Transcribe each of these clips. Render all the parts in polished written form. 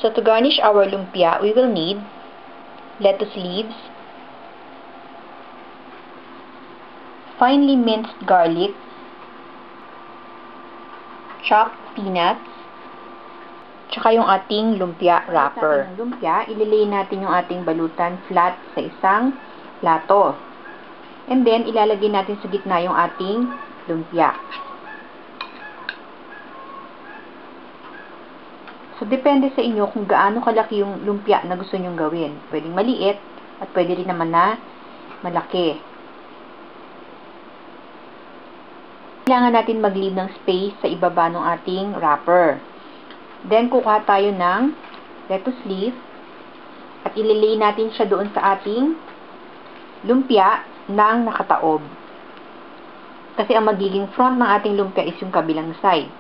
So to garnish our lumpia, we will need lettuce leaves, finely minced garlic, chopped peanuts, tsaka yung ating lumpia wrapper. Sa lumpia, ililay natin yung ating balutan flat sa isang plato. And then, ilalagay natin sa gitna yung ating lumpia. So, depende sa inyo kung gaano kalaki yung lumpia na gusto nyong gawin. Pwedeng maliit at pwede rin naman na malaki. Kailangan natin mag-leave ng space sa ibaba ng ating wrapper. Then, kukuha tayo ng lettuce leaf at ililay natin siya doon sa ating lumpia ng nakataob. Kasi ang magiging front ng ating lumpia is yung kabilang side.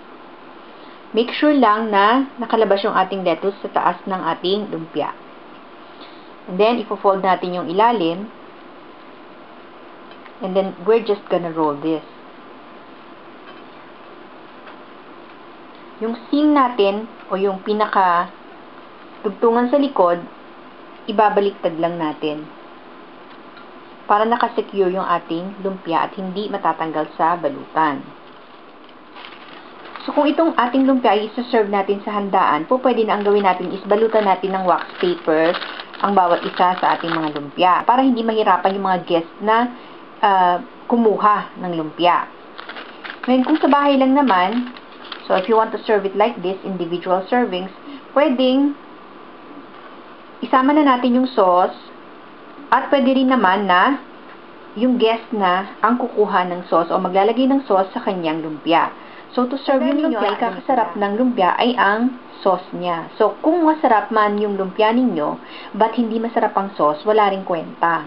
Make sure lang na nakalabas yung ating lettuce sa taas ng ating lumpia. And then, ipo-fold natin yung ilalim. And then, we're just gonna roll this. Yung seam natin, o yung pinaka-tugtungan sa likod, ibabaliktad lang natin. Para nakasecure yung ating lumpia at hindi matatanggal sa balutan. So, kung itong ating lumpia ay isa-serve natin sa handaan, pwede na ang gawin natin is balutan natin ng wax paper ang bawat isa sa ating mga lumpia. Para hindi mahirapan yung mga guest na kumuha ng lumpia. Ngayon, kung sa bahay lang naman, so if you want to serve it like this, individual servings, pwedeng isama na natin yung sauce at pwede rin naman na yung guest na ang kukuha ng sauce o maglalagay ng sauce sa kanyang lumpia. So, to serve yung lumpia, ay kakasarap ng lumpia ay ang sauce niya. So, kung masarap man yung lumpia ninyo, but hindi masarap ang sauce, wala rin kwenta.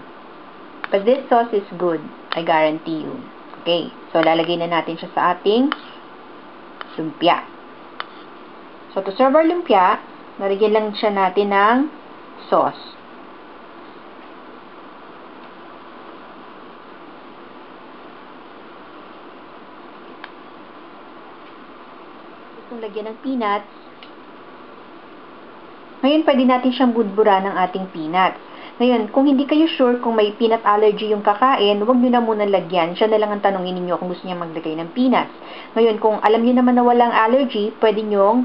But this sauce is good, I guarantee you. Okay, so lalagay na natin siya sa ating lumpia. So, to serve our lumpia, nalagyan lang siya natin ng sauce. Kung lagyan ng peanuts, ngayon pwede natin siyang budbura ng ating peanuts. Ngayon, kung hindi kayo sure kung may peanut allergy yung kakain, huwag nyo na muna lagyan. Siya na lang ang tanongin ninyo kung gusto niya maglagay ng peanuts. Ngayon, kung alam nyo naman na walang allergy, pwede nyong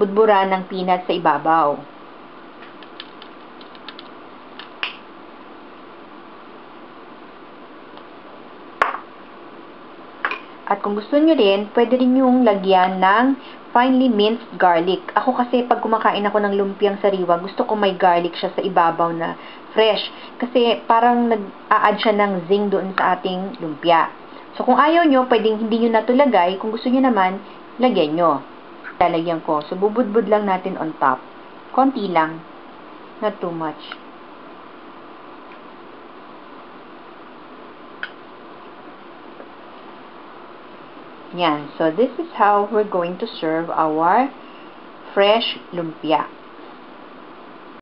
budbura ng peanuts sa ibabaw. At kung gusto nyo rin, pwede rin yung lagyan ng finely minced garlic. Ako kasi pag kumakain ako ng lumpiang sariwa, gusto ko may garlic siya sa ibabaw na fresh. Kasi parang nag-a-add siya ng zing doon sa ating lumpia. So kung ayaw nyo, pwedeng hindi nyo na ito lagay. Kung gusto nyo naman, lagyan nyo. Lalagyan ko. So bubudbud lang natin on top. Konti lang. Not too much. Yan. So, this is how we're going to serve our fresh lumpia.